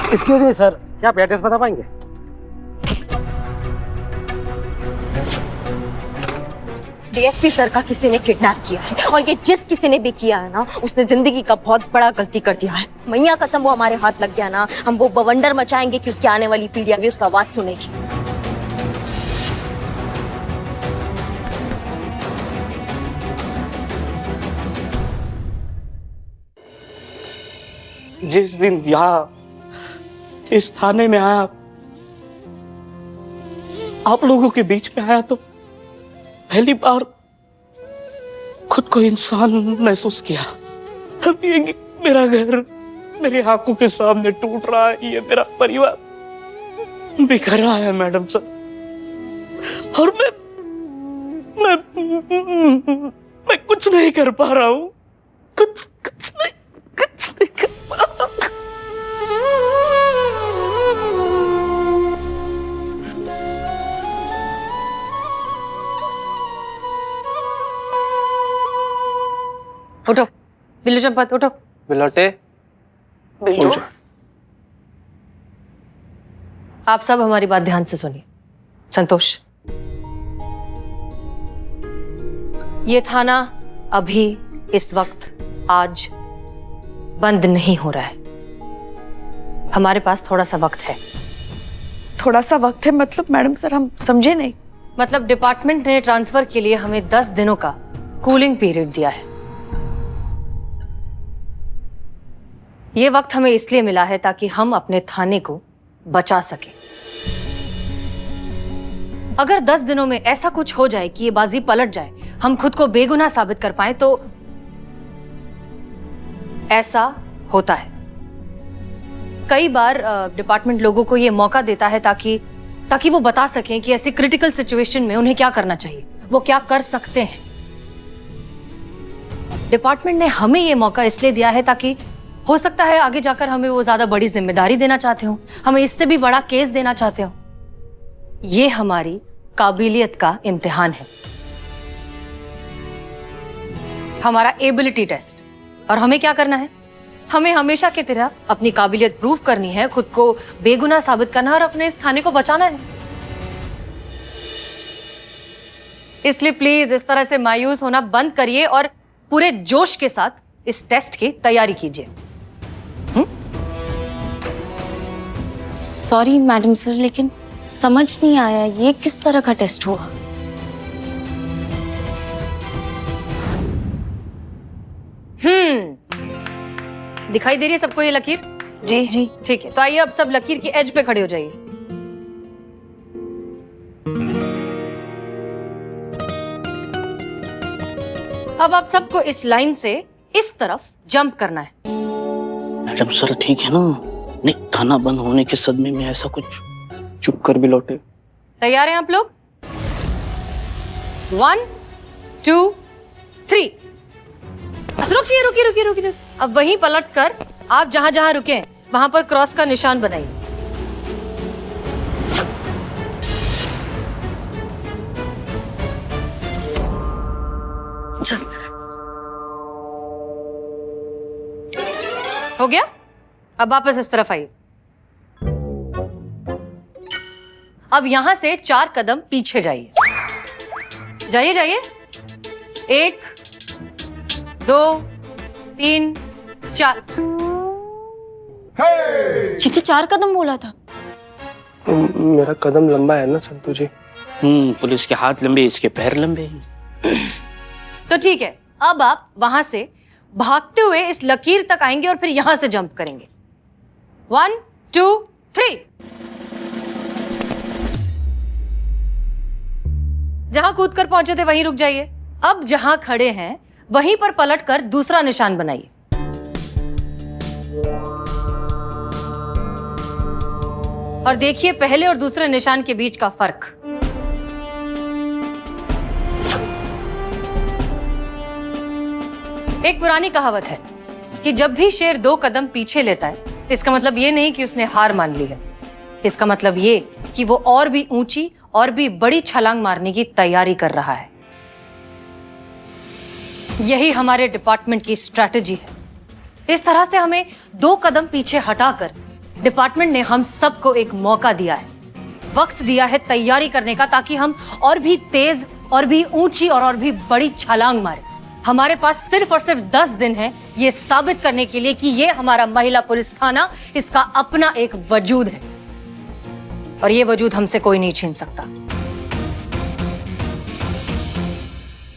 Excuse me sir, क्या आप address बता पाएंगे? डीएसपी सर का किसी ने किडनैप किया है, और ये जिस किसी ने भी किया है ना, उसने जिंदगी का बहुत बड़ा गलती कर दिया है। मैया कसम, वो हमारे हाथ लग गया ना, हम वो बवंडर मचाएंगे कि उसकी आने वाली पीढ़ियां भी उसका आवाज सुनेगी। जिस दिन यहाँ इस थाने में आया, आप लोगों के बीच में आया, तो पहली बार खुद को इंसान महसूस किया। अब ये मेरा घर मेरी आंखों के सामने टूट रहा है, ये मेरा परिवार बिखर रहा है मैडम सर, और मैं कुछ नहीं कर पा रहा हूँ, कुछ नहीं कर पा रहा हूँ। उठो बिल्लू चंपत, उठो। बिलोटे, बिल्लू, आप सब हमारी बात ध्यान से सुनिए। संतोष, ये थाना अभी इस वक्त आज बंद नहीं हो रहा है। हमारे पास थोड़ा सा वक्त है। थोड़ा सा वक्त है मतलब मैडम सर, हम समझे नहीं। मतलब डिपार्टमेंट ने ट्रांसफर के लिए हमें 10 दिनों का कूलिंग पीरियड दिया है। ये वक्त हमें इसलिए मिला है ताकि हम अपने थाने को बचा सकें। अगर 10 दिनों में ऐसा कुछ हो जाए कि ये बाजी पलट जाए, हम खुद को बेगुनाह साबित कर पाए, तो ऐसा होता है। कई बार डिपार्टमेंट लोगों को ये मौका देता है ताकि वो बता सकें कि ऐसी क्रिटिकल सिचुएशन में उन्हें क्या करना चाहिए, वो क्या कर सकते हैं। डिपार्टमेंट ने हमें ये मौका इसलिए दिया है ताकि हो सकता है आगे जाकर हमें वो ज्यादा बड़ी जिम्मेदारी देना चाहते हो, हमें इससे भी बड़ा केस देना चाहते हो। ये हमारी काबिलियत का इम्तिहान है, हमारा एबिलिटी टेस्ट। और हमें क्या करना है? हमें हमेशा की तरह अपनी काबिलियत प्रूव करनी है, खुद को बेगुनाह साबित करना और अपने इस थाने को बचाना है। इसलिए प्लीज इस तरह से मायूस होना बंद करिए और पूरे जोश के साथ इस टेस्ट की तैयारी कीजिए। सॉरी मैडम सर, लेकिन समझ नहीं आया ये किस तरह का टेस्ट हुआ। दिखाई दे रही है सबको ये लकीर? जी जी। ठीक है, तो आइए अब सब लकीर की एज पे खड़े हो जाइए। अब आप सबको इस लाइन से इस तरफ जंप करना है। मैडम सर ठीक है ना? नहीं, थाना बंद होने के सदमे में ऐसा कुछ। चुप कर बिलोटे। तैयार हैं आप लोग? 1 2 3। रुकिए रुकिए रुकिए रुकिए। अब वहीं पलट कर आप जहां जहां रुके वहां पर क्रॉस का निशान बनाइए। हो गया? अब वापस इस तरफ आइए। अब यहां से 4 कदम पीछे जाइए। जाइए जाइए। 1 2 3 4। जीती 4 कदम बोला था। मेरा कदम लंबा है ना संतू जी। पुलिस के हाथ लंबे, इसके पैर लंबे। तो ठीक है, अब आप वहां से भागते हुए इस लकीर तक आएंगे और फिर यहां से जंप करेंगे। 1 2 3। जहां कूद कर पहुंचे थे वहीं रुक जाइए। अब जहां खड़े हैं वहीं पर पलटकर दूसरा निशान बनाइए। और देखिए पहले और दूसरे निशान के बीच का फर्क। एक पुरानी कहावत है कि जब भी शेर 2 कदम पीछे लेता है, इसका मतलब ये नहीं कि उसने हार मान ली है। इसका मतलब ये कि वो और भी ऊंची और भी बड़ी छलांग मारने की तैयारी कर रहा है। यही हमारे डिपार्टमेंट की स्ट्रैटेजी है। इस तरह से हमें 2 कदम पीछे हटाकर डिपार्टमेंट ने हम सबको एक मौका दिया है, वक्त दिया है तैयारी करने का, ताकि हम और भी तेज, और भी ऊंची और भी बड़ी छलांग मारे। हमारे पास सिर्फ और सिर्फ 10 दिन है ये साबित करने के लिए कि ये हमारा महिला पुलिस थाना, इसका अपना एक वजूद है और ये वजूद हमसे कोई नहीं छीन सकता।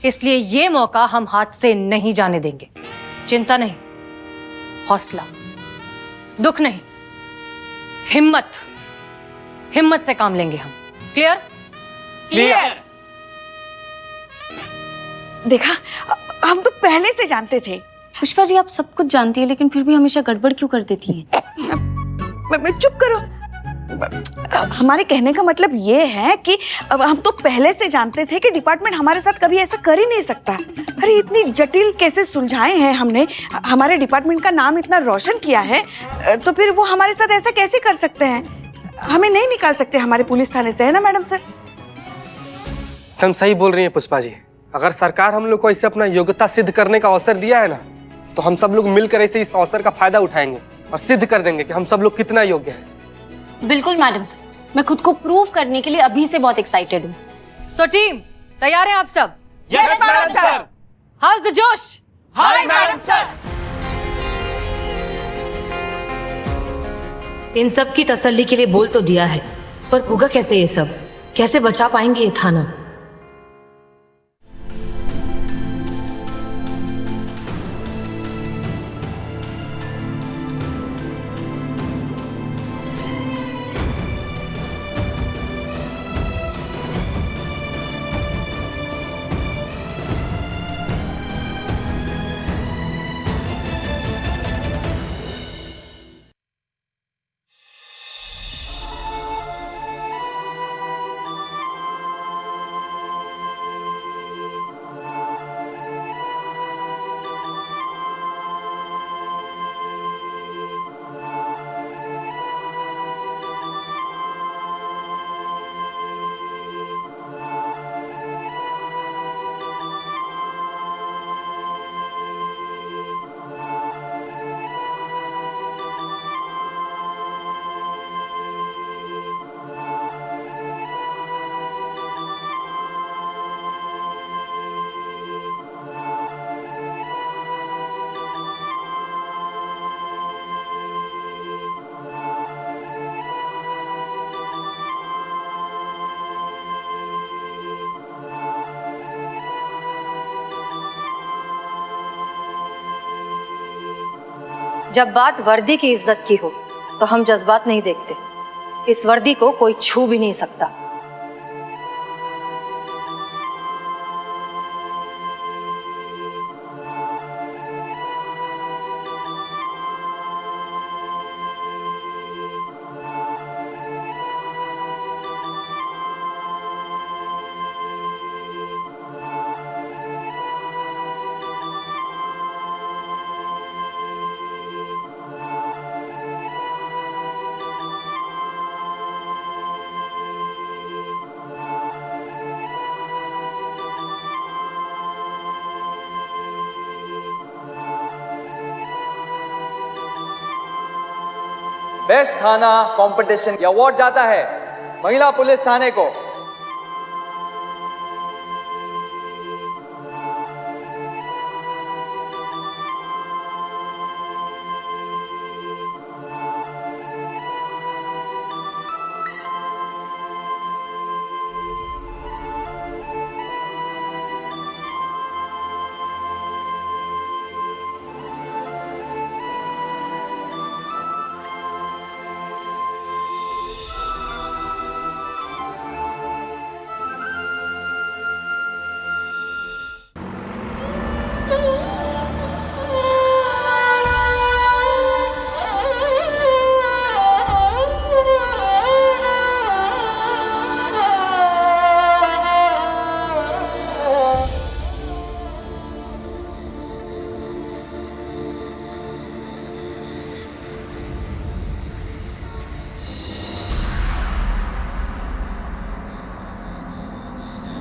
इसलिए ये मौका हम हाथ से नहीं जाने देंगे। चिंता नहीं, हौसला, दुख नहीं, हिम्मत, हिम्मत से काम लेंगे हम। क्लियर? क्लियर। देखा, हम तो पहले से जानते थे। पुष्पा जी, आप सब कुछ जानती है लेकिन फिर भी हमेशा गड़बड़ क्यों कर देती हैं? चुप करो। हमारे कहने का मतलब ये है कि अब हम तो पहले से जानते थे कि डिपार्टमेंट हमारे साथ कभी ऐसा कर ही नहीं सकता। अरे इतनी जटिल केसेस सुलझाए हैं हमने, हमारे डिपार्टमेंट का नाम इतना रोशन किया है, तो फिर वो हमारे साथ ऐसा कैसे कर सकते हैं? हमें नहीं निकाल सकते हमारे पुलिस थाने से, है ना मैडम सर? तुम सही बोल रही हैं पुष्पा जी। अगर सरकार हम लोग को ऐसे अपना योग्यता सिद्ध करने का अवसर दिया है ना, तो हम सब लोग मिलकर ऐसे इस अवसर का फायदा उठाएंगे और सिद्ध कर देंगे कि हम सब लोग कितना योग्य हैं। बिल्कुल मैडम सर, मैं खुद को प्रूव करने के लिए अभी से बहुत एक्साइटेड हूँ। सो टीम, तैयार हैं आप सब? Yes madam sir. How's the जोश? Hi madam sir. इन सब की तसल्ली के लिए बोल तो दिया है, पर होगा कैसे ये सब? कैसे बचा पाएंगे ये थाना? जब बात वर्दी की इज्जत की हो तो हम जज्बात नहीं देखते। इस वर्दी को कोई छू भी नहीं सकता। बेस्ट थाना कंपटीशन ये अवार्ड जाता है महिला पुलिस थाने को।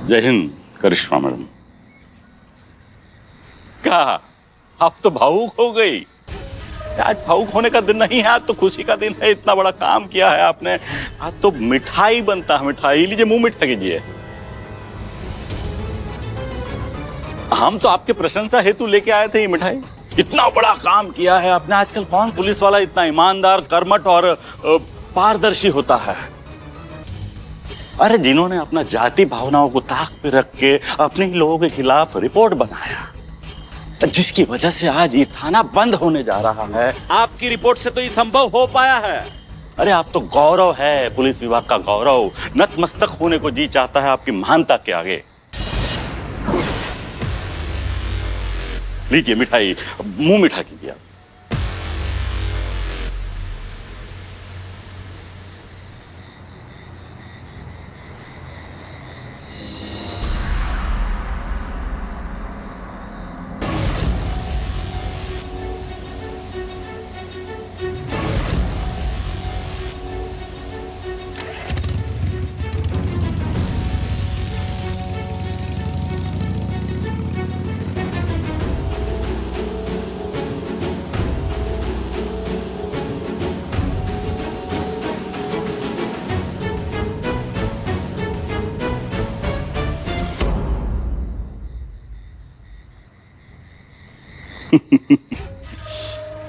जय हिंद करिश्मा मैडम। क्या आप तो भावुक हो गई? आज भावुक होने का दिन नहीं है, आज तो खुशी का दिन है। इतना बड़ा काम किया है आपने, आज तो मिठाई बनता है। मिठाई लीजिए, मुंह मीठा कीजिए। हम तो आपके प्रशंसा हेतु लेके आए थे ये मिठाई। इतना बड़ा काम किया है आपने। आजकल कौन पुलिस वाला इतना ईमानदार, कर्मठ और पारदर्शी होता है? अरे जिन्होंने अपना जाति भावनाओं को ताक पे रख के अपने ही लोगों के खिलाफ रिपोर्ट बनाया, जिसकी वजह से आज ये थाना बंद होने जा रहा है, आपकी रिपोर्ट से तो ये संभव हो पाया है। अरे आप तो गौरव है, पुलिस विभाग का गौरव। नतमस्तक होने को जी चाहता है आपकी महानता के आगे। लीजिए मिठाई, मुंह मीठा कीजिए आप।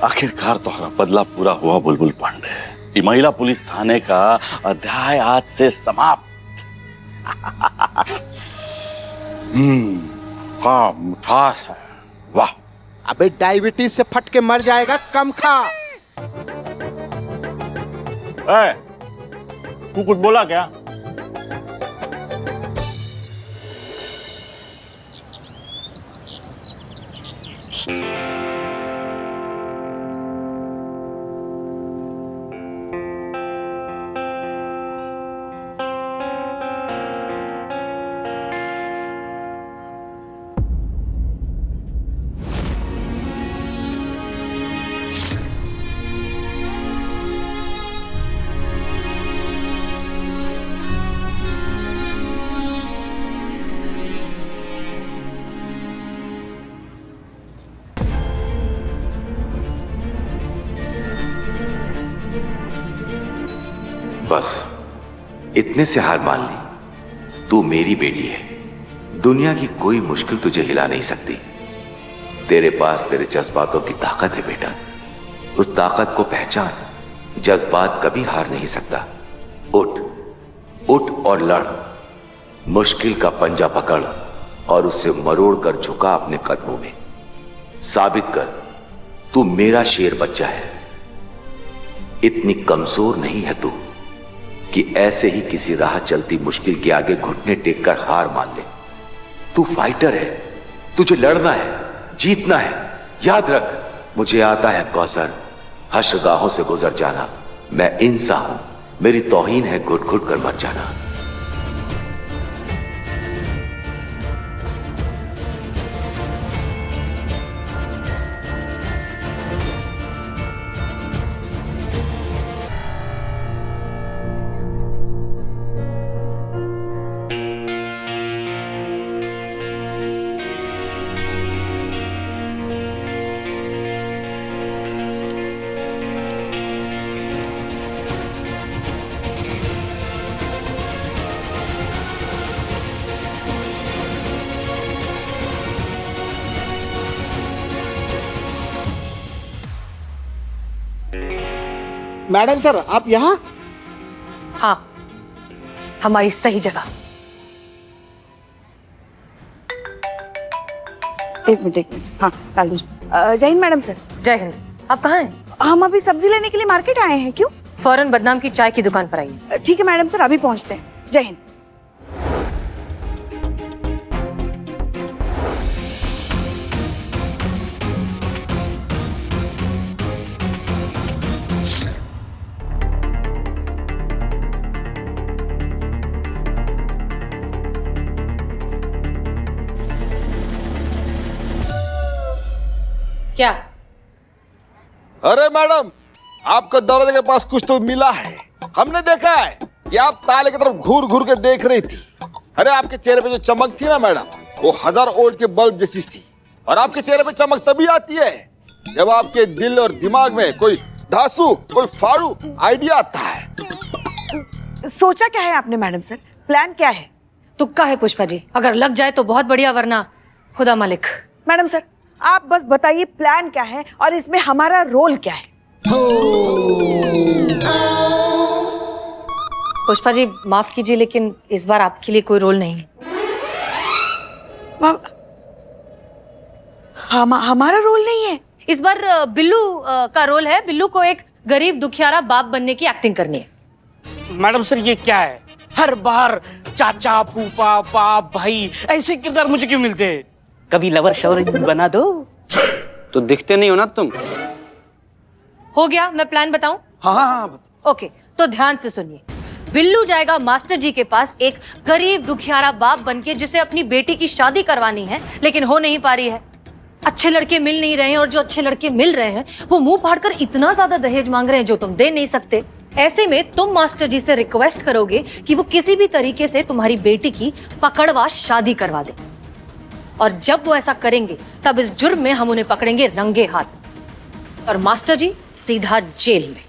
आखिरकार तुम्हारा बदला पूरा हुआ बुलबुल पांडे। ये महिला पुलिस थाने का अध्याय आज से समाप्त। क्या मिठास है, वाह। अबे डायबिटीज से फट के मर जाएगा, कम खा। तू कुछ बोला क्या? बस इतने से हार मान ली। तू मेरी बेटी है, दुनिया की कोई मुश्किल तुझे हिला नहीं सकती। तेरे पास तेरे जज्बातों की ताकत है बेटा, उस ताकत को पहचान। जज्बात कभी हार नहीं सकता। उठ उठ और लड़। मुश्किल का पंजा पकड़ और उसे मरोड़ कर झुका अपने कदमों में। साबित कर तू मेरा शेर बच्चा है। इतनी कमजोर नहीं है तू कि ऐसे ही किसी राह चलती मुश्किल के आगे घुटने टेक कर हार मान ले। तू फाइटर है, तुझे लड़ना है, जीतना है। याद रख, मुझे आता है कौसर हश्रगाहों से गुजर जाना। मैं इंसान हूं, मेरी तौहीन है घुट घुट कर मर जाना। मैडम सर, आप यहाँ? हाँ, हमारी सही जगह। एक मिनट। हाँ, डाल दीजिए। जय हिंद मैडम सर। जय हिंद। आप कहाँ हैं? हम अभी सब्जी लेने के लिए मार्केट आए हैं। क्यों? फौरन बदनाम की चाय की दुकान पर आइए। ठीक है मैडम सर, अभी पहुंचते हैं। जय हिंद। क्या? अरे मैडम, आपको दरवाजे के पास कुछ तो मिला है। हमने देखा है कि आप ताले की तरफ घूर घूर के देख रही थी। अरे आपके चेहरे पे जो चमक थी ना मैडम, वो 1000 वोल्ट के बल्ब जैसी थी। और आपके चेहरे पे चमक तभी आती है जब आपके दिल और दिमाग में कोई धांसू, कोई फाड़ू आइडिया आता है। सोचा क्या है आपने मैडम सर? प्लान क्या है? तुक्का है पुष्पा जी, अगर लग जाए तो बहुत बढ़िया, वरना खुदा मालिक। मैडम सर आप बस बताइए प्लान क्या है और इसमें हमारा रोल क्या है? पुष्पा जी माफ कीजिए, लेकिन इस बार आपके लिए कोई रोल नहीं है। हमारा रोल नहीं है? इस बार बिल्लू का रोल है। बिल्लू को एक गरीब दुखियारा बाप बनने की एक्टिंग करनी है। मैडम सर ये क्या है? हर बार चाचा, फूफा, बाप, भाई ऐसे किरदार मुझे क्यों मिलते हैं? कभी लवर शवर बना दो। तो दिखते नहीं हो ना तुम। हो गया, मैं प्लान बताऊं? हाँ। ओके, तो ध्यान से सुनिए। बिल्लू जाएगा मास्टर जी के पास एक गरीब दुखियारा बाप बनके, जिसे अपनी बेटी की शादी करवानी है लेकिन हो नहीं पा रही है। अच्छे लड़के मिल नहीं रहे हैं, और जो अच्छे लड़के मिल रहे हैं वो मुंह फाड़कर इतना ज्यादा दहेज मांग रहे हैं जो तुम दे नहीं सकते। ऐसे में तुम मास्टर जी से रिक्वेस्ट करोगे कि वो किसी भी तरीके से तुम्हारी बेटी की पकड़वा शादी करवा दे, और जब वो ऐसा करेंगे तब इस जुर्म में हम उन्हें पकड़ेंगे रंगे हाथ, और मास्टर जी सीधा जेल में।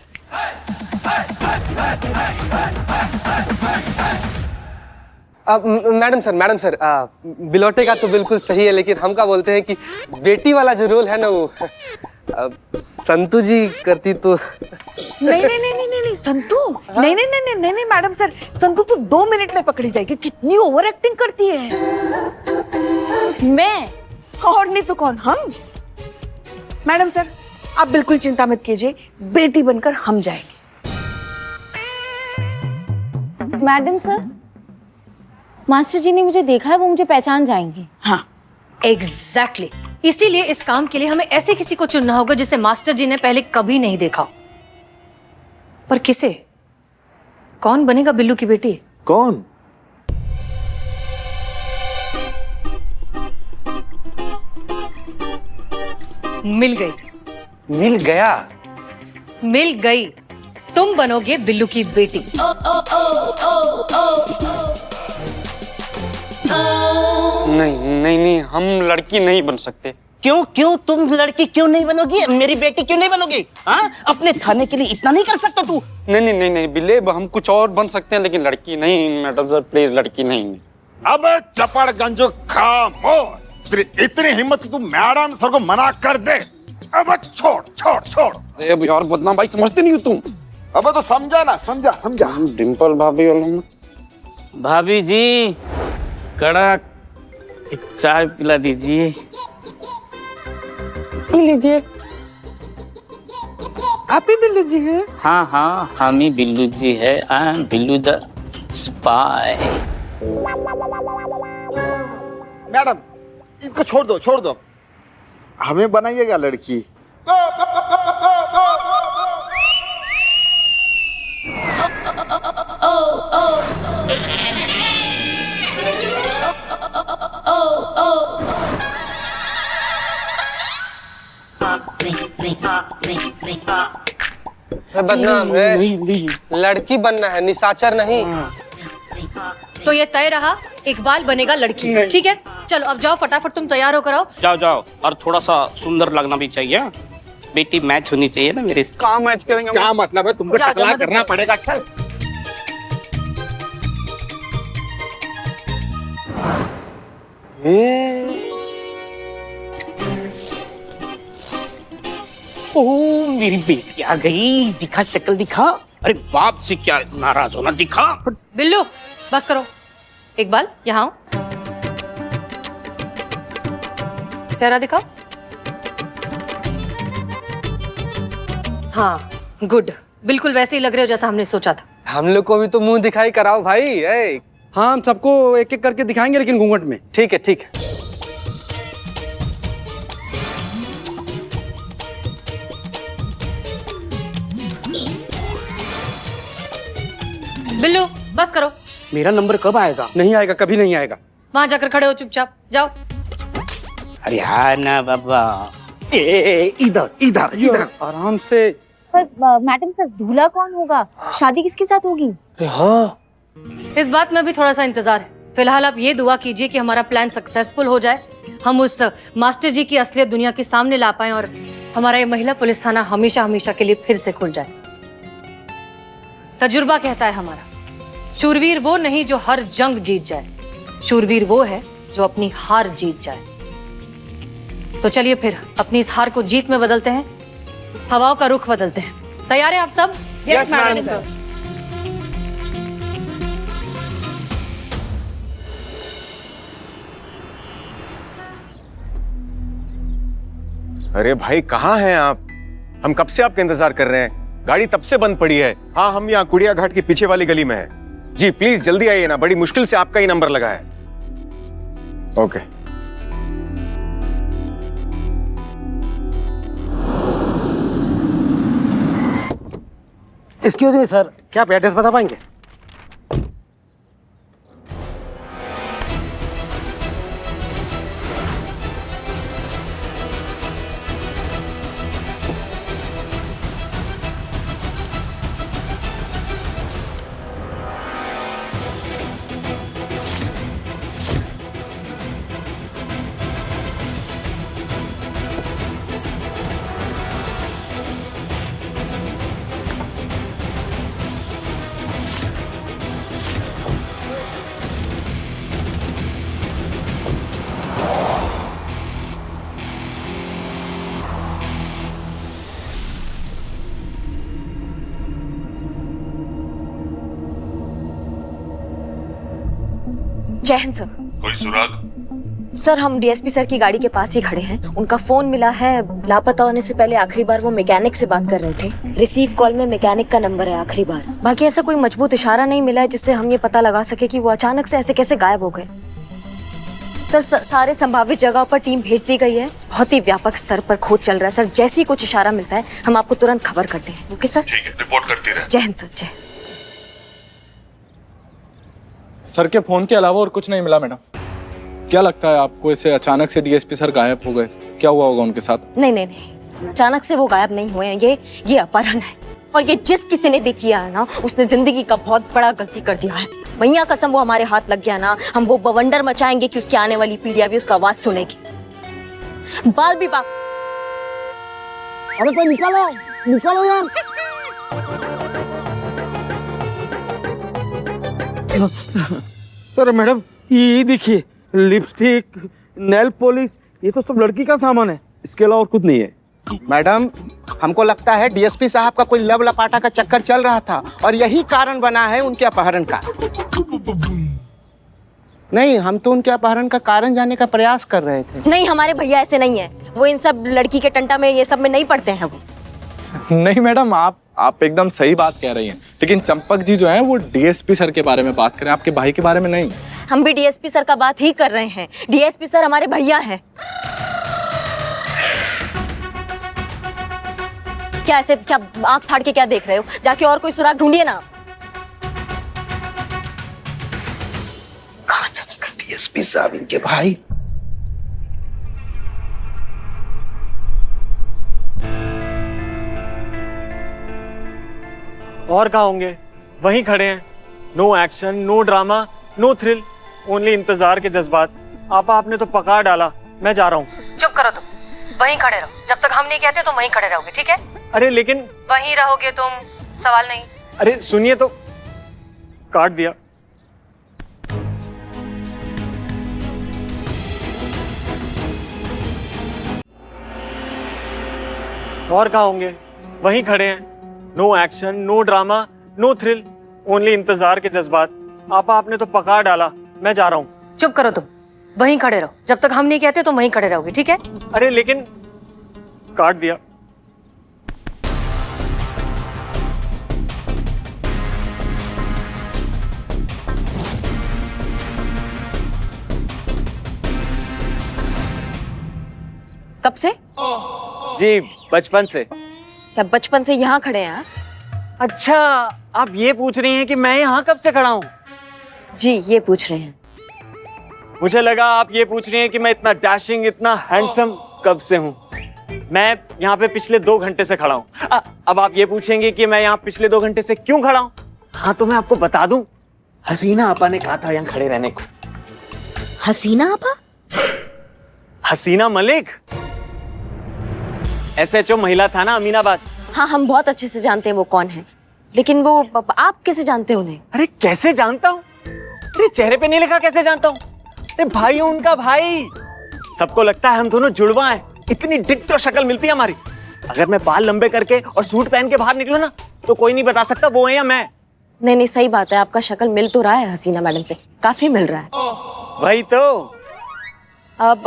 मैडम सर बिलोटे का तो बिल्कुल सही है, लेकिन हम क्या बोलते हैं कि बेटी वाला जो रोल है ना वो संतू जी करती तो। नहीं संतू, नहीं मैडम सर, संतू तो 2 मिनट में पकड़ी जाएगी। कितनी ओवर एक्टिंग करती है। मैं? और नहीं तो कौन, हम। मैडम सर आप बिल्कुल चिंता मत कीजिए, बेटी बनकर हम जाएंगे। मैडम सर, मास्टर जी ने मुझे देखा है, वो मुझे पहचान जाएंगे। हाँ एग्जैक्टली, इसीलिए इस काम के लिए हमें ऐसे किसी को चुनना होगा जिसे मास्टर जी ने पहले कभी नहीं देखा। पर किसे? कौन बनेगा बिल्लू की बेटी? कौन? मिल गई। मिल गया? मिल गई। तुम बनोगे बिल्लू की बेटी। नहीं, हम लड़की नहीं बन सकते। क्यों तुम लड़की क्यों नहीं बनोगी? मेरी बेटी क्यों नहीं बनोगी? हाँ, अपने थाने के लिए इतना नहीं कर सकता तू? नहीं बिल्ले, हम कुछ और बन सकते हैं, लेकिन लड़की नहीं। मैडम सर प्लीज, लड़की नहीं। अब चपड़गंज खामोश, तेरी इतनी हिम्मत कि तू मैडम सर को मना कर दे। अब छोड़। अरे यार बदनाम भाई, समझते नहीं हो तुम। अब तो समझा ना, समझा। डिम्पल भाभी वाला। भाभी जी कड़क एक चाय पिला दीजिए। लीजिए। आप ही बिल्लू जी हैं? हाँ, हम ही बिल्लू जी है। I am Billu the spy. Madam इनको छोड़ दो, हमें बनाइएगा लड़की। बदनाम है, लड़की बनना है, निशाचर नहीं। तो ये तय रहा, इकबाल बनेगा लड़की। ठीक है, चलो अब जाओ, फटाफट तुम तैयार होकर आओ। जाओ, और थोड़ा सा सुंदर लगना भी चाहिए। बेटी मैच होनी चाहिए ना मेरे। कहाँ मैच करेंगे? क्या मतलब है? तुमको जाओ, टकला मदद करना करो। पड़ेगा। चल ओह मेरी बेटी आ गई। दिखा शक्ल दिखा। अरे बाप से क्या नाराज होना, दिखा। बिल्लू बस करो। इकबाल यहाँ आओ, चेहरा दिखाओ। हाँ गुड, बिल्कुल वैसे ही लग रहे हो जैसा हमने सोचा था। हम लोग को भी तो मुंह दिखाई कराओ भाई। हाँ हम सबको एक एक करके दिखाएंगे, लेकिन घूंघट में। ठीक है। बिल्लू बस करो। मेरा नंबर कब आएगा? नहीं आएगा, कभी नहीं आएगा। वहां जाकर खड़े हो चुपचाप, जाओ। अरे हाँ ना बाबा। इधर आराम से। पर मैडम सर, दूल्हा कौन होगा? शादी किसके साथ होगी? हाँ, इस बात में भी थोड़ा सा इंतजार है। फिलहाल आप ये दुआ कीजिए कि हमारा प्लान सक्सेसफुल हो जाए, हम उस मास्टर जी की असलियत दुनिया के सामने ला पाएं और हमारा ये महिला पुलिस थाना हमेशा हमेशा के लिए फिर से खुल जाए। तजुर्बा कहता है हमारा, शूरवीर वो नहीं जो हर जंग जीत जाए, शूरवीर वो है जो अपनी हार जीत जाए। तो चलिए फिर अपनी इस हार को जीत में बदलते हैं, हवाओं का रुख बदलते हैं। तैयार हैं आप सब? Yes madam sir. अरे भाई कहाँ हैं आप? हम कब से आपका इंतजार कर रहे हैं, गाड़ी तब से बंद पड़ी है। हाँ, हम यहाँ कुड़िया घाट की पीछे वाली गली में है। जी प्लीज जल्दी आइए ना, बड़ी मुश्किल से आपका ही नंबर लगा है। ओके। एक्सक्यूज मी सर, क्या आप एड्रेस बता पाएंगे? जय हिंद सर। कोई सुराग? सर हम डीएसपी सर की गाड़ी के पास ही खड़े हैं। उनका फोन मिला है, लापता होने से पहले आखिरी बार वो मैकेनिक से बात कर रहे थे। रिसीव कॉल में मैकेनिक का नंबर है आखिरी बार। बाकी ऐसा कोई मजबूत इशारा नहीं मिला है जिससे हम ये पता लगा सके कि वो अचानक से ऐसे कैसे गायब हो गए। सर सारे संभावित जगह पर टीम भेज दी गई है, बहुत ही व्यापक स्तर पर खोज चल रहा है। सर जैसी कुछ इशारा मिलता है हम आपको तुरंत खबर करते हैं। Okay sir? ठीक है, रिपोर्ट करती रहे। जय हिंद सर। जय। सर के फोन के अलावा और कुछ नहीं मिला मैडम। क्या लगता है आपको, ऐसे अचानक से डीएसपी सर गायब हो गए, क्या हुआ होगा उनके साथ? नहीं नहीं नहीं, अचानक से वो गायब नहीं हुए हैं। ये अपहरण है, और ये जिस किसी ने भी किया है ना, उसने जिंदगी का बहुत बड़ा गलती कर दिया है। मैया कसम वो हमारे हाथ लग गया ना, हम वो बवंडर मचाएंगे कि उसकी आने वाली पीढ़ियां भी उसका आवाज सुनेगी। बाल भी बाप। अरे कोई निकालो, निकालो यार। अरे मैडम ये देखिए, लिपस्टिक, नेल पॉलिश, ये तो सब लड़की का सामान है, इसके अलावा और कुछ नहीं है। मैडम हमको लगता है डीएसपी साहब का कोई लब लपाटा का चक्कर चल रहा था और यही कारण बना है उनके अपहरण का। नहीं, हम तो उनके अपहरण का कारण जानने का प्रयास कर रहे थे। नहीं, हमारे भैया ऐसे नहीं है, वो इन सब लड़की के टंटा में ये सब में नहीं पड़ते हैं। वो नहीं मैडम, आप एकदम सही बात कह रही हैं, लेकिन चंपक जी जो हैं वो डीएसपी सर के बारे में बात करें, आपके भाई के बारे में नहीं। हम भी डीएसपी सर का बात ही कर रहे हैं। डीएसपी सर हमारे भैया हैं। क्या ऐसे क्या आंख फाड़ के क्या देख रहे हो? जाके और कोई सुराग ढूंढिए ना। कहाँ चले गए डीएसपी साहब इनके भाई? और कहाँ होंगे? वहीं खड़े हैं। No action, no drama, no thrill, only इंतजार के जज्बात। आपने तो पका डाला, मैं जा रहा हूँ। चुप करो तुम, वहीं खड़े रहो। जब तक हम नहीं कहते तुम वहीं खड़े रहोगे, ठीक है? अरे लेकिन वहीं रहोगे तुम, सवाल नहीं। अरे सुनिए तो, काट दिया। और कहाँ होंगे? वहीं खड़े हैं। No action, no drama, no thrill, only इंतजार के जज्बात। आपने तो पका डाला, मैं जा रहा हूँ। चुप करो तुम, वहीं खड़े रहो। जब तक हम नहीं कहते तुम वहीं खड़े रहोगे, ठीक है? अरे लेकिन काट दिया। कब से? जी बचपन से। क्या बचपन से यहाँ खड़े हैं? अच्छा, आप ये पूछ रही हैं कि मैं यहाँ कब से खड़ा हूँ? जी ये पूछ रहे हैं। मुझे लगा आप ये पूछ रही हैं कि मैं इतना डैशिंग, इतना हैंडसम कब से हूँ। मैं यहाँ पे पिछले 2 घंटे से खड़ा हूँ। अब आप ये पूछेंगे कि मैं यहाँ पिछले 2 घंटे से क्यों खड़ा हूँ? हाँ तो मैं आपको बता दूं, हसीना आपा ने कहा था यहाँ खड़े रहने को। हसीना आपा? हसीना मलिक, SHO महिला थाना अमीनाबाद। हाँ, हम बहुत अच्छे से जानते हैं वो कौन है, लेकिन वो आप कैसे जानते हैं उन्हें? अरे कैसे जानता हूँ? अरे चेहरे पे नहीं लिखा, कैसे जानता हूँ? अरे भाई हूँ उनका भाई। सबको लगता है हम दोनों जुड़वा हैं, इतनी डिट्टो शक्ल मिलती है हमारी। अगर मैं बाल लंबे करके और सूट पहन के बाहर निकलूं ना, तो कोई नहीं बता सकता वो है या मैं। नहीं, सही बात है, आपका शक्ल मिल तो रहा है हसीना मैडम से, काफी मिल रहा है। वही तो। अब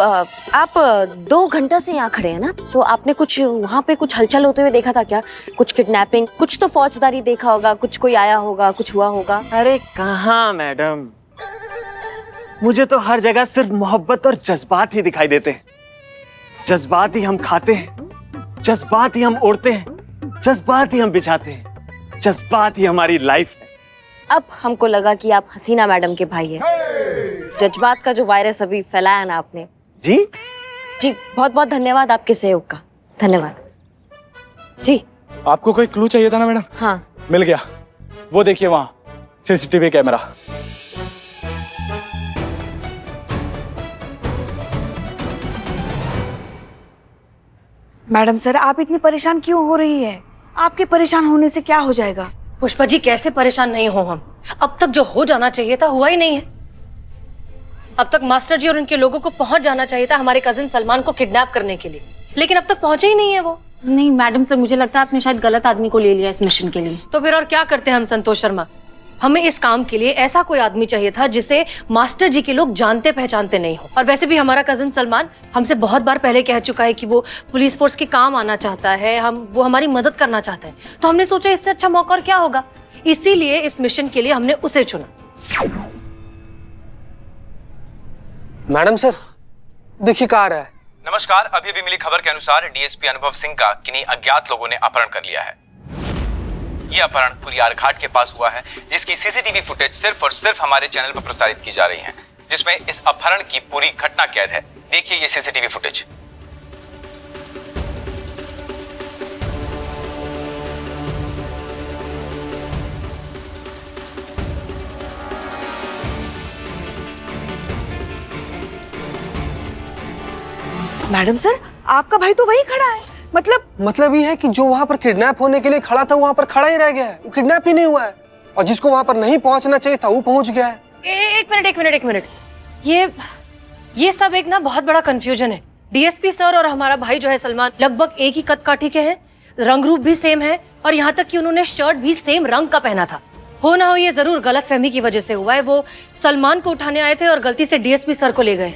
आप 2 घंटा से यहाँ खड़े हैं ना, तो आपने कुछ वहाँ पे कुछ हलचल होते हुए देखा था क्या? कुछ किडनैपिंग, कुछ तो फौजदारी देखा होगा, कुछ कोई आया होगा, कुछ हुआ होगा? अरे कहाँ मैडम, मुझे तो हर जगह सिर्फ मोहब्बत और जज्बात ही दिखाई देते हैं। जज्बात ही हम खाते हैं, जज्बात ही हम ओढ़ते हैं, जज्बात ही हम बिछाते हैं, जज्बात ही हमारी लाइफ है। अब हमको लगा कि आप हसीना मैडम के भाई हैं। जज्बात का जो वायरस अभी फैलाया ना आपने। जी बहुत बहुत धन्यवाद आपके सहयोग का, धन्यवाद जी। आपको कोई क्लू चाहिए था ना मैडम? हाँ, मिल गया। वो देखिए वहाँ CCTV कैमरा। मैडम सर, आप इतनी परेशान क्यों हो रही है? आपके परेशान होने से क्या हो जाएगा? पुष्पा जी, कैसे परेशान नहीं हो हम? अब तक जो हो जाना चाहिए था हुआ ही नहीं है। अब तक मास्टर जी और उनके लोगों को पहुंच जाना चाहिए था हमारे कजिन सलमान को किडनैप करने के लिए, लेकिन अब तक पहुंचे ही नहीं है वो। नहीं मैडम सर, मुझे लगता है आपने शायद गलत आदमी को ले लिया इस मिशन के लिए। तो फिर और क्या करते हैं हम संतोष शर्मा? हमें इस काम के लिए ऐसा कोई आदमी चाहिए था जिसे मास्टर जी के लोग जानते पहचानते नहीं हो। और वैसे भी हमारा कजिन सलमान हमसे बहुत बार पहले कह चुका है कि वो पुलिस फोर्स के काम आना चाहता है, वो हमारी मदद करना चाहता है। तो हमने सोचा इससे अच्छा मौका और क्या होगा, इसीलिए इस मिशन के लिए हमने उसे चुना। मैडम सर, देखिए कहाँ आ रहा है। नमस्कार, अभी अभी मिली खबर के अनुसार डीएसपी अनुभव सिंह का किन्हीं अज्ञात लोगों ने अपहरण कर लिया है। ये अपहरण कुरियार घाट के पास हुआ है, जिसकी सीसीटीवी फुटेज सिर्फ और सिर्फ हमारे चैनल पर प्रसारित की जा रही है, जिसमें इस अपहरण की पूरी घटना कैद है। देखिए ये सीसीटीवी फुटेज। मैडम सर, आपका भाई तो वही खड़ा है। मतलब ये है कि जो वहां पर किडनैप होने के लिए खड़ा था वहां पर खड़ा ही रह गया है, वो किडनैप ही नहीं हुआ है, और जिसको वहां पर नहीं पहुंचना चाहिए था वो पहुंच गया है। एक मिनट, ये सब एक ना बहुत बड़ा कंफ्यूजन है। डीएसपी सर और हमारा भाई जो है सलमान लगभग एक ही कद काठी के हैं, रंग रूप भी सेम है, और यहाँ तक कि उन्होंने शर्ट भी सेम रंग का पहना था। हो ना हो ये जरूर गलतफहमी की वजह से हुआ है। वो सलमान को उठाने आए थे और गलती से डीएसपी सर को ले गए।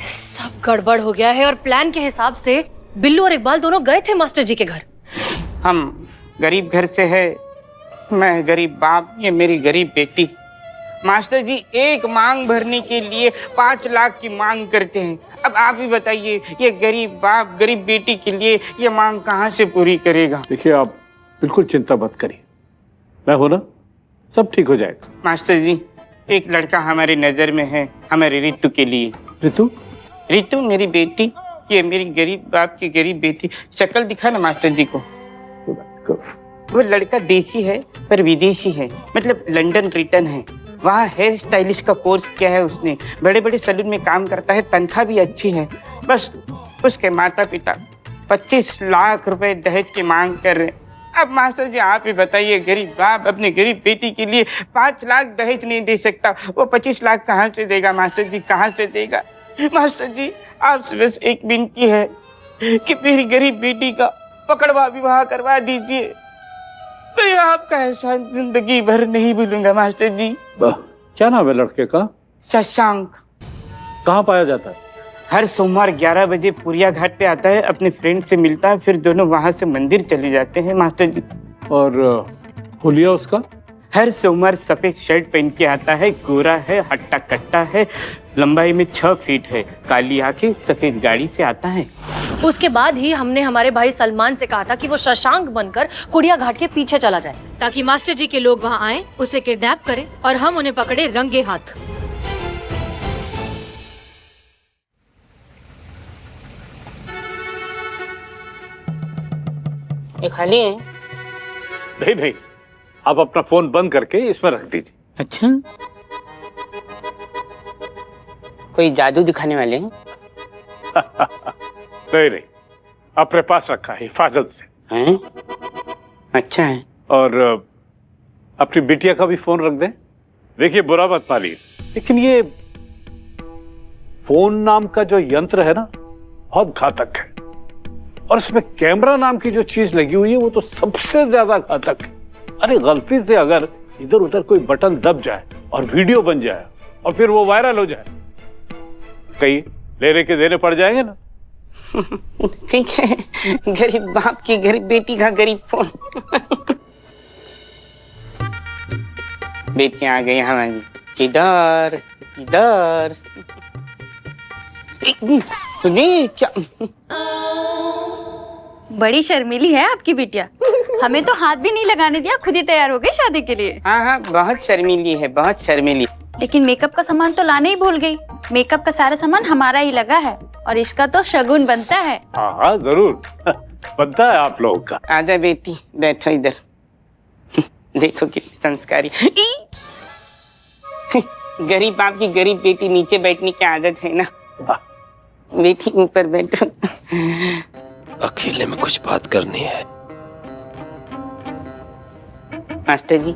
सब गड़बड़ हो गया है, और प्लान के हिसाब से बिल्लू और इकबाल दोनों गए थे मास्टर जी के घर। हम गरीब घर से है, मैं गरीब बाप, ये मेरी गरीब बेटी। मास्टर जी एक मांग भरने के लिए 5 लाख की मांग करते हैं। अब आप ही बताइए, ये गरीब बाप गरीब बेटी के लिए ये मांग कहाँ से पूरी करेगा? देखिए आप बिल्कुल चिंता मत करिए, मैं हूं ना, सब ठीक हो जाएगा। मास्टर जी एक लड़का हमारी नजर में है, हमारे रितु के लिए। रितु मेरी बेटी, ये मेरी गरीब बाप की गरीब बेटी। शक्ल दिखा ना मास्टर जी को। वो लड़का देसी है पर विदेशी है, मतलब लंदन रिटर्न है। वहाँ हेयर स्टाइलिश का कोर्स किया है उसने, बड़े बड़े सैलून में काम करता है, तनख्वाह भी अच्छी है। बस उसके माता पिता 25 लाख रुपए दहेज की मांग कर रहे। अब मास्टर जी आप ही बताइए, गरीब बाप अपने गरीब बेटी के लिए 5 लाख दहेज नहीं दे सकता, वो 25 लाख कहाँ से देगा? मास्टर जी कहाँ से देगा? मास्टर जी आपसे बस एक विनती है कि मेरी गरीब बेटी का पकड़वा विवाह करवा दीजिए। मैं आपका एहसान जिंदगी भर नहीं भूलूंगा मास्टर जी। क्या नाम है लड़के का? शशांक। कहाँ पाया जाता है? हर सोमवार 11 बजे पुरिया घाट पे आता है, अपने फ्रेंड से मिलता है, फिर दोनों वहां से मंदिर चले जाते हैं मास्टर जी। और हुलिया उसका? हर सोमवार सफेद शर्ट पहन के आता है, गोरा है, हट्टा कट्टा है, लंबाई में 6 फीट है, काली आंखें, सफेद गाड़ी से आता है। उसके बाद ही हमने हमारे भाई सलमान से कहा था कि वो शशांक बनकर कुड़िया घाट के पीछे चला जाए, ताकि मास्टर जी के लोग वहाँ आए, उसे किडनैप करें और हम उन्हें पकड़े रंगे हाथ। ये खाली है? नहीं, आप अपना फोन बंद करके इसमें रख दीजिए। अच्छा, कोई जादू दिखाने वाले हैं? नहीं नहीं, अपने पास रखा है हिफाजत से। हैं? अच्छा है। और अपनी बिटिया का भी फोन रख दें। देखिए बुरा मत मानिए, लेकिन ये फोन नाम का जो यंत्र है ना, बहुत घातक है। और इसमें कैमरा नाम की जो चीज लगी हुई है वो तो सबसे ज्यादा घातक है। अरे गलती से अगर इधर उधर कोई बटन दब जाए और वीडियो बन जाए और फिर वो वायरल हो जाए, कहीं लेने के देने पड़ जाएंगे ना। ठीक है, गरीब बाप की गरीब बेटी का गरीब फोन। बेटियां आ गई हमारी। किधर किधर? नहीं क्या? बड़ी शर्मीली है आपकी बिटिया, हमें तो हाथ भी नहीं लगाने दिया, खुद ही तैयार हो गई शादी के लिए। हाँ हाँ, बहुत शर्मीली है, बहुत शर्मीली। लेकिन मेकअप का सामान तो लाने ही भूल गई। मेकअप का सारा सामान हमारा ही लगा है और इसका तो शगुन बनता है। हाँ हाँ जरूर बनता है आप लोगों का। आजा बेटी, बैठो इधर। देखो कितनी संस्कारी। गरीब बाप की गरीब बेटी, नीचे बैठने की आदत है ना। बेटी ऊपर बैठो। अकेले में कुछ बात करनी है। मास्टर जी,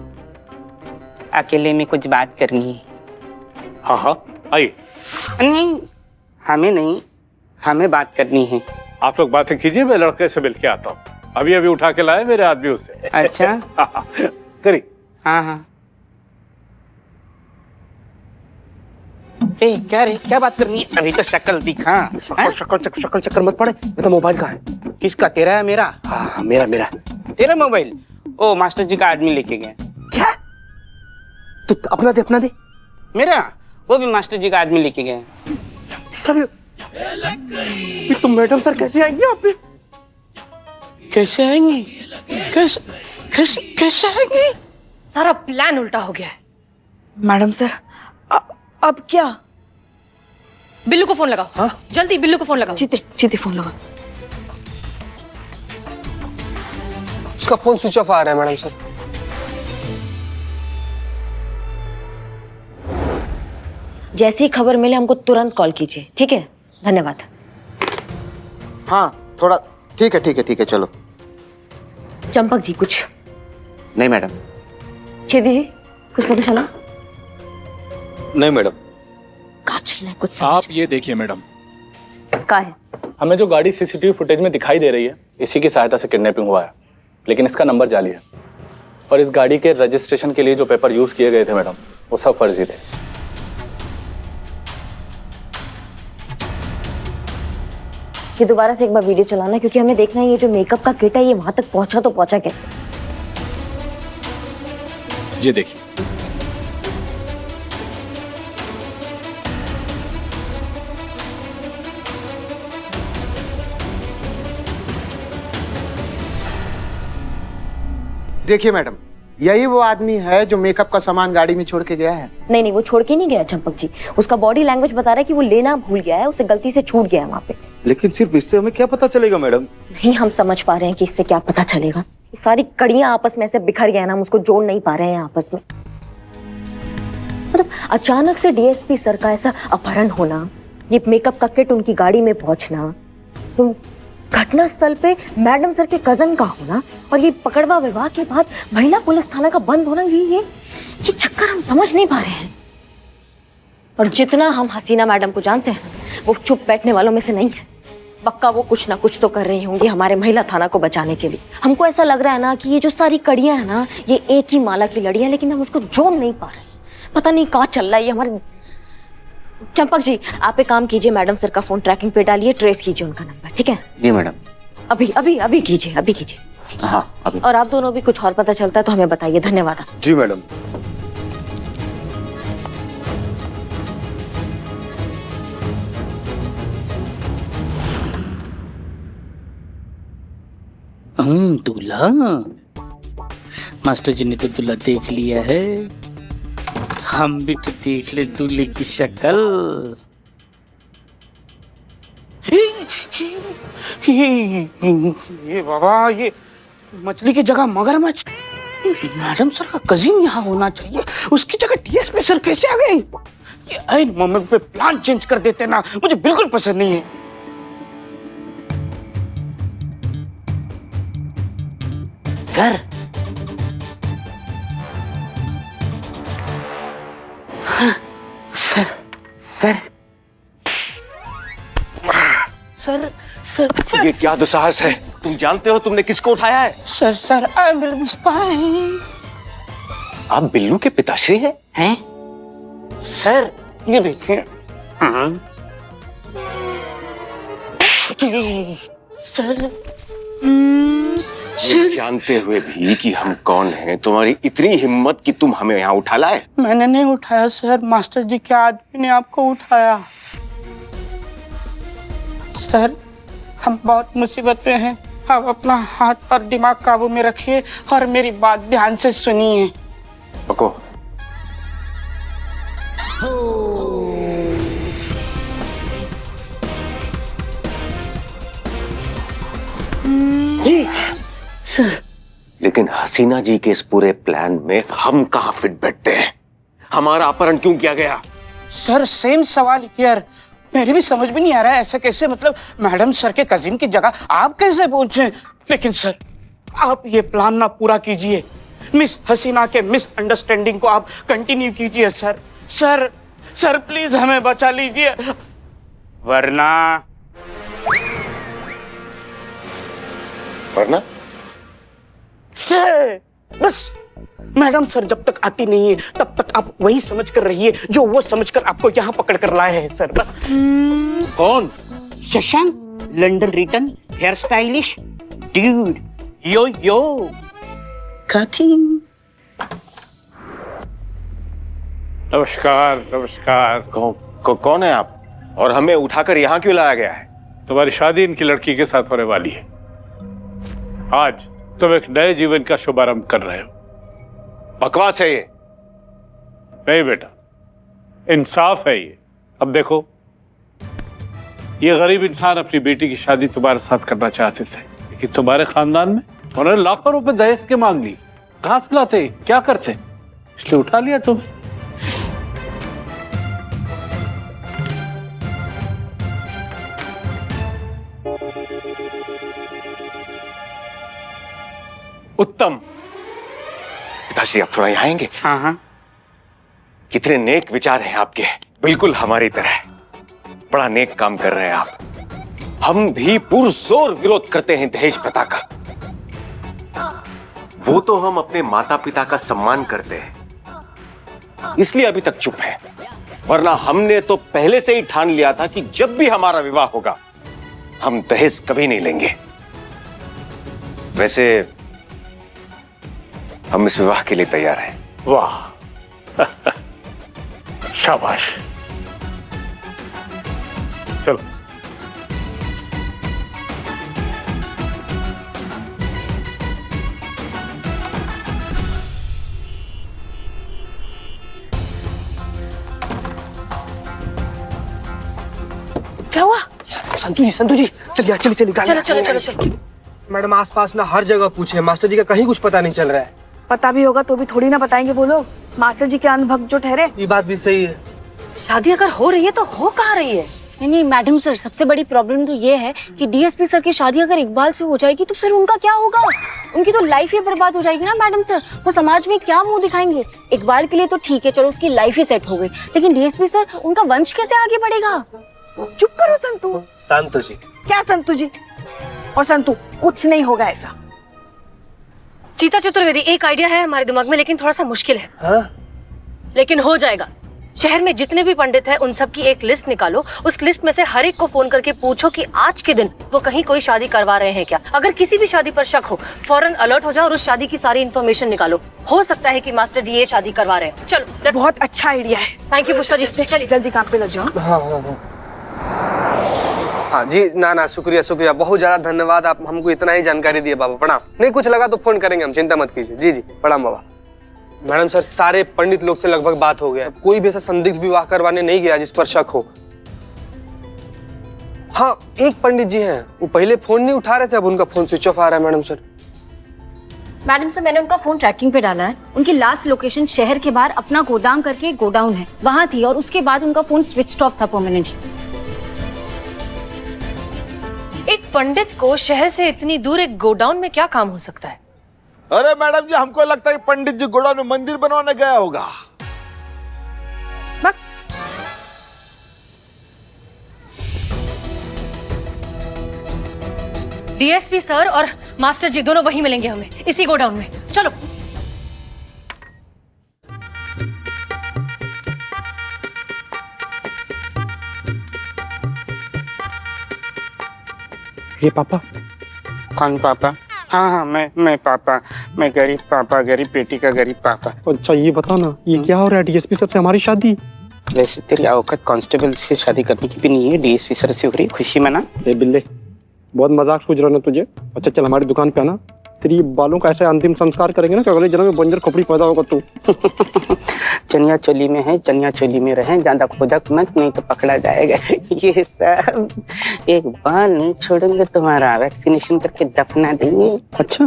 अकेले में कुछ बात करनी है। हाँ हाँ आइए। नहीं, हमें नहीं, हमें बात करनी है। आप लोग बातें कीजिए, मैं लड़के से मिल के आता हूँ। अभी अभी उठा के लाए मेरे आदमी उसे। अच्छा करिए। हाँ हाँ। ए, क्या रे, क्या बात करनी है? अभी तो शक्ल दिखा। शक्ल चक्कर मत पड़े। मैं तो मोबाइल कहाँ है? किसका? तेरा है मेरा? हाँ मेरा मेरा। तेरा मोबाइल? ओ, मास्टर जी का आदमी लेके गया। क्या? तू अपना दे, अपना दे। मेरा? वो भी मास्टर जी का आदमी लेके गया। तुम मैडम सर कैसे आएंगे यहाँ पे? कैसे आएंगे? कैसे कैसे कैसे आएंगे? सारा प्लान उल्टा हो गया है। मैडम सर, अब क्या? बिल्लू को फोन लगाओ। हाँ? जल्दी बिल्लू को फोन लगाओ। चीते फोन लगाओ। उसका फोन स्विच ऑफ आ रहा है मैडम सर। जैसी खबर मिले हमको तुरंत कॉल कीजिए, ठीक है? धन्यवाद। हाँ थोड़ा ठीक है चलो। चंपक जी कुछ नहीं मैडम। छेदी जी कुछ पता चला? नहीं मैडम। कुछ आप ये देखिए मैडम, क्या है? हमें जो गाड़ी सीसीटीवी फुटेज में दिखाई दे रही है, इसी की सहायता से किडनैपिंग हुआ है, लेकिन इसका नंबर जाली है। और इस गाड़ी के रजिस्ट्रेशन के लिए जो पेपर यूज किए गए थे मैडम, वो सब फर्जी थे। ये दोबारा से एक बार वीडियो चलाना, क्योंकि हमें देखना है ये जो मेकअप का किट है ये वहां तक पहुंचा तो पहुंचा कैसे। ये देखिए। देखिए मैडम, यही वो आदमी है जो मेकअप का सामान गाड़ी में छोड़ के गया है। नहीं, वो छोड़ के नहीं गया चंपक जी, उसका बॉडी लैंग्वेज बता रहा है कि वो लेना भूल गया है, उसे गलती से छूट गया है वहाँ पे। लेकिन सिर्फ इससे हमें क्या पता चलेगा मैडम? नहीं हम समझ पा रहे हैं कि इससे क्या पता चलेगा। ये सारी कड़ियां आपस में ऐसे बिखर गया ना, हम उसको जोड़ नहीं पा रहे हैं आपस में। मतलब अचानक से डीएसपी सर का ऐसा अपहरण होना, ये मेकअप का किट उनकी गाड़ी में पहुंचना, तो घटना स्थल पे मैडम सर के कजन का होना, और ये पकड़वा विवाह के बाद महिला पुलिस थाना का बंद होना, ये चक्कर हम समझ नहीं पा रहे हैं। और जितना हम हसीना मैडम को जानते हैं, वो चुप बैठने वालों में से नहीं है। पक्का वो कुछ ना कुछ तो कर रही होंगी हमारे महिला थाना को बचाने के लिए। हमको ऐसा लग रहा है ना कि ये जो सारी कड़ियां है ना, ये एक ही माला की लड़ियां, लेकिन हम उसको जोड़ नहीं पा रहे। पता नहीं कहाँ चल रहा है ये हमारे। चंपक जी आप एक काम कीजिए, मैडम सर का फोन ट्रैकिंग पे डालिए, ट्रेस कीजिए उनका नंबर, ठीक है? जी मैडम। अभी कीजिए। हाँ अभी। और आप दोनों भी कुछ और पता चलता है तो हमें बताइए। धन्यवाद। जी मैडम। दूल्हा, मास्टर जी ने तो दूल्हा देख लिया है, हम भी तो देख ले दूल्हे की शक्ल। ये बाबा, ये मछली की जगह मगरमच्छ। मैडम सर का कजिन यहाँ होना चाहिए, उसकी जगह डीएसपी सर कैसे आ गए? कि ऐन मोमेंट पे प्लान चेंज कर देते ना, मुझे बिल्कुल पसंद नहीं है। Sir sir sir sir sir ये क्या दुस्साहस है? तुम जानते हो तुमने किसको उठाया है? Sir sir I am the spy. आप बिल्लू के पिताश्री हैं? हैं? सर ये देखिए। सर ये जानते हुए भी कि हम कौन हैं, तुम्हारी इतनी हिम्मत कि तुम हमें यहाँ उठा लाए? मैंने नहीं उठाया सर, मास्टर जी के आदमी ने आपको उठाया। सर हम बहुत मुसीबत में हैं, आप अपना हाथ और दिमाग काबू में रखिए और मेरी बात ध्यान से सुनिए। पको। लेकिन हसीना जी के इस पूरे प्लान में हम कहाँ फिट बैठते हैं? हमारा अपहरण क्यों किया गया? सर सेम सवाल यार, मेरे भी समझ में नहीं आ रहा है ऐसा कैसे, मतलब मैडम सर के कजिन की जगह आप कैसे पहुंचे। लेकिन सर आप ये प्लान ना पूरा कीजिए, मिस हसीना के मिसअंडरस्टैंडिंग को आप कंटिन्यू कीजिए सर। सर सर प्लीज हमें बचा लीजिए, वरना सर बस मैडम सर जब तक आती नहीं है तब तक आप वही समझ कर रहिए जो वो समझ कर आपको यहाँ पकड़ कर लाए हैं सर, बस। कौन? Shashank, London return, hair stylish dude, yo yo cutting. नमस्कार नमस्कार। कौन है आप और हमें उठाकर यहाँ क्यों लाया गया है? तुम्हारी शादी इनकी लड़की के साथ होने वाली है। आज तुम एक नए जीवन का शुभारंभ कर रहे हो। बकवास है ये। नहीं बेटा, इंसाफ है ये। अब देखो, ये गरीब इंसान अपनी बेटी की शादी तुम्हारे साथ करना चाहते थे, लेकिन तुम्हारे खानदान में उन्होंने लाखों रुपए दहेज के मांग ली। कहां से लाते, क्या करते, इसलिए उठा लिया तुम्हें। उत्तम। पिताश्री आप थोड़ा यहाँ आएंगे? हाँ हाँ। कितने नेक विचार हैं आपके, बिल्कुल हमारी तरह। बड़ा नेक काम कर रहे हैं आप। हम भी पुरजोर विरोध करते हैं दहेज प्रथा का। वो तो हम अपने माता पिता का सम्मान करते हैं, इसलिए अभी तक चुप है, वरना हमने तो पहले से ही ठान लिया था कि जब भी हमारा विवाह होगा हम दहेज कभी नहीं लेंगे। वैसे हम इस विवाह के लिए तैयार हैं। वाह शाबाश। चलो क्या हुआ? संतु जी चलिए चलिए चलो चलो चलो चलो। मैडम आसपास ना हर जगह पूछे, मास्टर जी का कहीं कुछ पता नहीं चल रहा है। पता भी होगा तो भी थोड़ी ना बताएंगे वो लोग, मास्टर जी के अनभक्त जो ठहरे। ये बात भी सही है। शादी अगर हो रही है तो हो कहाँ रही है? नहीं मैडम सर, सबसे बड़ी प्रॉब्लम तो ये है कि डीएसपी सर की शादी अगर इकबाल से हो जाएगी तो फिर उनका क्या होगा? उनकी तो लाइफ ही बर्बाद हो जाएगी ना मैडम सर। वो समाज में क्या मुंह दिखाएंगे? इकबाल के लिए तो ठीक है, चलो उसकी लाइफ ही सेट हो गई, लेकिन डीएसपी सर, उनका वंश कैसे आगे बढ़ेगा? चुप करो संतु। संतु जी क्या संतु जी और संतु, कुछ नहीं होगा ऐसा। चीता चतुर्वेदी, एक आइडिया है हमारे दिमाग में, लेकिन थोड़ा सा मुश्किल है। हाँ? लेकिन हो जाएगा। शहर में जितने भी पंडित हैं उन सब की एक लिस्ट निकालो, उस लिस्ट में से हर एक को फोन करके पूछो कि आज के दिन वो कहीं कोई शादी करवा रहे हैं क्या। अगर किसी भी शादी पर शक हो, फौरन अलर्ट हो जाओ और उस शादी की सारी इन्फॉर्मेशन निकालो। हो सकता है कि मास्टर जी ये शादी करवा रहे हैं। चलो, बहुत अच्छा आइडिया है। थैंक यू पुष्पा जी, चलिए जल्दी काम पे लग जाओ। हाँ जी, ना शुक्रिया शुक्रिया, बहुत ज्यादा धन्यवाद, आप हमको इतना ही जानकारी दिए बाबा। प्रणाम। नहीं कुछ लगा तो फोन करेंगे हम, चिंता मत कीजिए। जी जी प्रणाम बाबा। मैडम सर, सारे पंडित लोग से लगभग बात हो गया, कोई भी ऐसा संदिग्ध विवाह करवाने नहीं गया जिस पर शक हो। हाँ, एक पंडित जी हैं, वो पहले फोन नहीं उठा रहे थे, अब उनका फोन स्विच ऑफ आ रहा है मैडम सर। मैडम सर, मैंने उनका फोन ट्रैकिंग पे डाला है। उनकी लास्ट लोकेशन शहर के बाहर अपना गोदाम करके एक गोडाउन है, वहां थी, और उसके बाद उनका फोन स्विच ऑफ था परमानेंटली। एक पंडित को शहर से इतनी दूर एक गोडाउन में क्या काम हो सकता है? अरे मैडम जी, हमको लगता है पंडित जी गोडाउन में मंदिर बनवाने गया होगा। डीएसपी सर और मास्टर जी दोनों वहीं मिलेंगे हमें, इसी गोडाउन में। चलो। ये पापा? कौन पापा? हाँ हाँ, मैं पापा, मैं गरीब पापा, गरीब बेटी का गरीब पापा। अच्छा ये बता ना, ये क्या हो रहा है? डीएसपी सर से हमारी शादी? वैसे तेरी औकात कांस्टेबल से शादी करने की भी नहीं है, डीएसपी सर से हो रही, खुशी मना। ए बिल्ले, बहुत मजाक सूझ रहा ना तुझे? अच्छा चल हमारी दुकान पे आना, तेरी बालों का ऐसा अंतिम संस्कार करेंगे ना कि अगले जन्म में बंजर खोपड़ी पैदा होगा तू। चनिया चोली में है, चनिया चोली में रहे, ज्यादा खोदक मत, नहीं तो पकड़ा जाएगा। ये सब एक बाल नहीं छोड़ेंगे, तुम्हारा वैक्सीनेशन करके दफना देंगे। अच्छा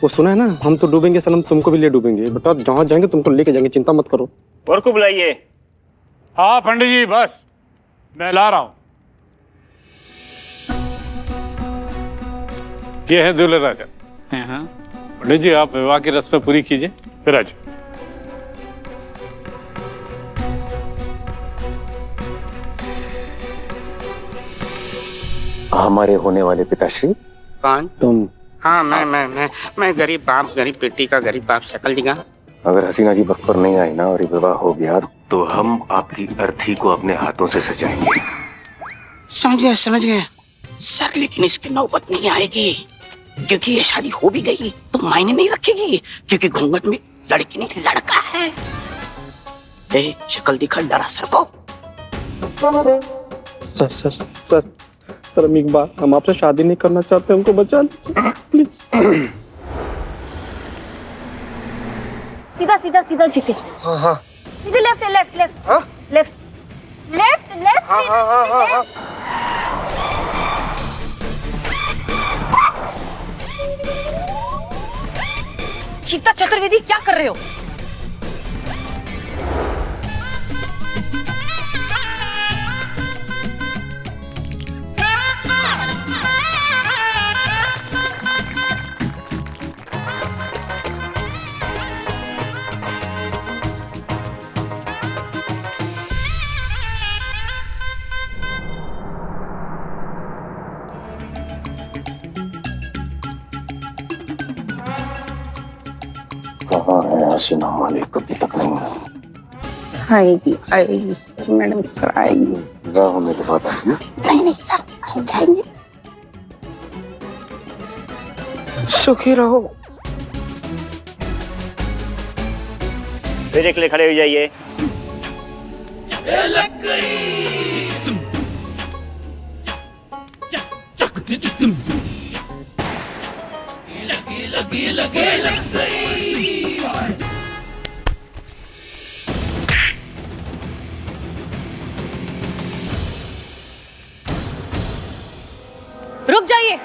वो सुना है ना, हम तो डूबेंगे सनम, तुमको भी ले डूबेंगे बेटा, जहाँ जाएंगे तुमको लेके जाएंगे, चिंता मत करो। और को बुलाइए। हाँ पंडित जी, बस मैं ला रहा हूँ। ये है दूल्हे राजा। पंडित जी आप विवाह की रस्में पूरी कीजिए, फिर आज। हमारे होने वाले पिताश्री। कौन? तुम? हाँ मैं गरीब बाप, गरीब बेटी का गरीब बाप। शक्ल दिखा। अगर हसीना जी वक्त पर नहीं आई ना और ये विवाह हो गया तो हम आपकी अर्थी को अपने हाथों से सजाएंगे। समझ गए सर, लेकिन इसकी नौबत नहीं आएगी, क्योंकि ये शादी हो भी गई तो मायने नहीं रखेगी, क्योंकि घूंघट में लड़की नहीं लड़का है। ए, शक्ल दिखा डरा सर को। सर हम एक बार, हम आपसे शादी नहीं करना चाहते, हमको बचा लीजिए प्लीज। सीधा सीधा सीधा जीते। हाँ हाँ सीधे left left left left left left. हाँ हाँ हाँ हाँ हाँ। चीता चतुर्वेदी क्या कर रहे हो? कहाँ है हसीना मालिक? अभी तक नहीं आएगी आएगी सर, मैडम सर आएगी। विवाह होने के बाद आएगी? नहीं सर, आ जाएंगे। सुखी रहो। मेरे के लिए खड़े हो जाइए। रुक जाइए।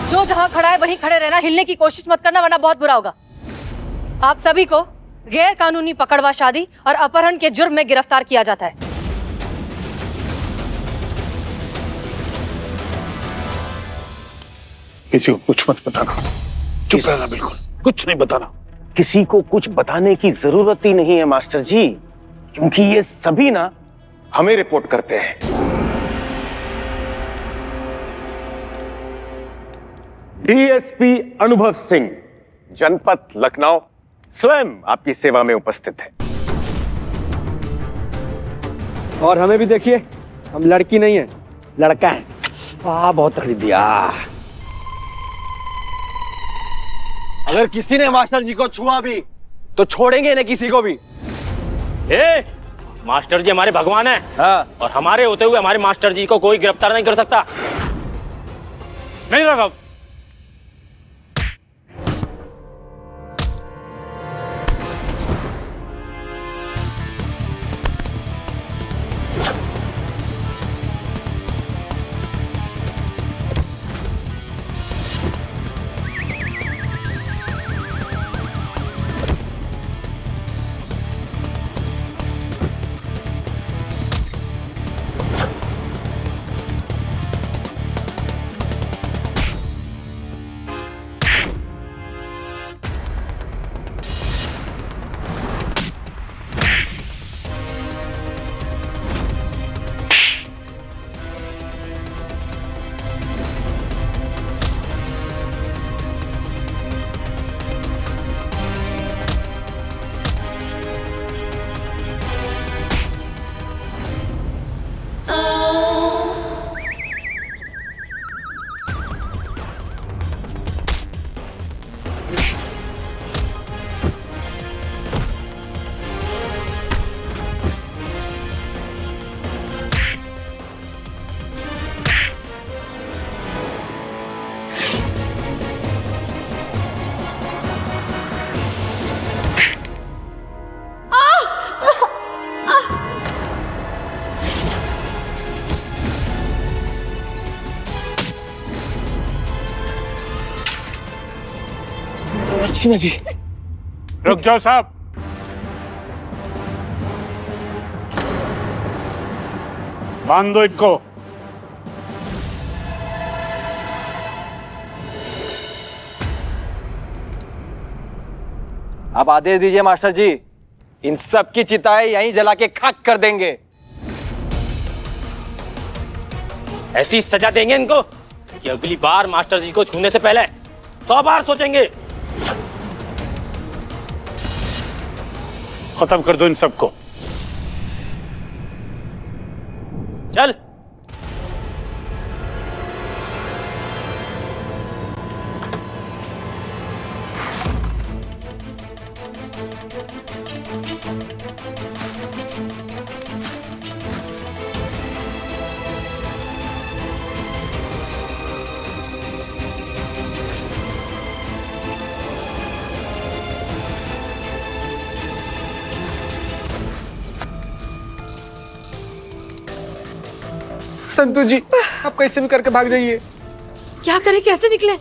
जो जहां खड़ा है वहीं खड़े रहना, हिलने की कोशिश मत करना वरना बहुत बुरा होगा। आप सभी को गैर कानूनी पकड़वा शादी और अपहरण के जुर्म में गिरफ्तार किया जाता है। किसी को कुछ मत बताना, चुप रहना, बिल्कुल कुछ नहीं बताना। किसी को कुछ बताने की जरूरत ही नहीं है मास्टर जी, क्योंकि ये सभी ना हमें रिपोर्ट करते हैं। डीएसपी अनुभव सिंह, जनपद लखनऊ, स्वयं आपकी सेवा में उपस्थित है। और हमें भी देखिए, हम लड़की नहीं है, लड़का है। बहुत तकलीफ दिया। अगर किसी ने मास्टर जी को छुआ भी तो छोड़ेंगे ना किसी को भी। मास्टर जी हमारे भगवान है। हाँ। और हमारे होते हुए हमारे मास्टर जी को कोई गिरफ्तार नहीं कर सकता। नहीं राघव, सीना जी। रुक जाओ साहब। बांध दो इनको। अब आदेश दीजिए मास्टर जी, इन सब की चिताएं यहीं जला के खाक कर देंगे। ऐसी सजा देंगे इनको कि अगली बार मास्टर जी को छूने से पहले 100 बार सोचेंगे। खत्म कर दो इन सबको। चल। संतु जी, आप कैसे भी करके भाग जाइए। क्या करें, कैसे निकले?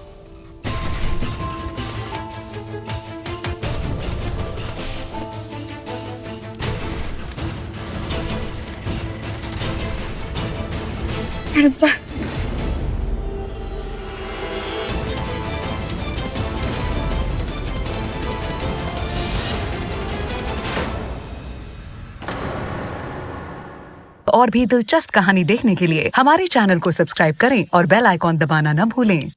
मैडम सर, और भी दिलचस्प कहानी देखने के लिए हमारे चैनल को सब्सक्राइब करें और बेल आइकॉन दबाना न भूलें।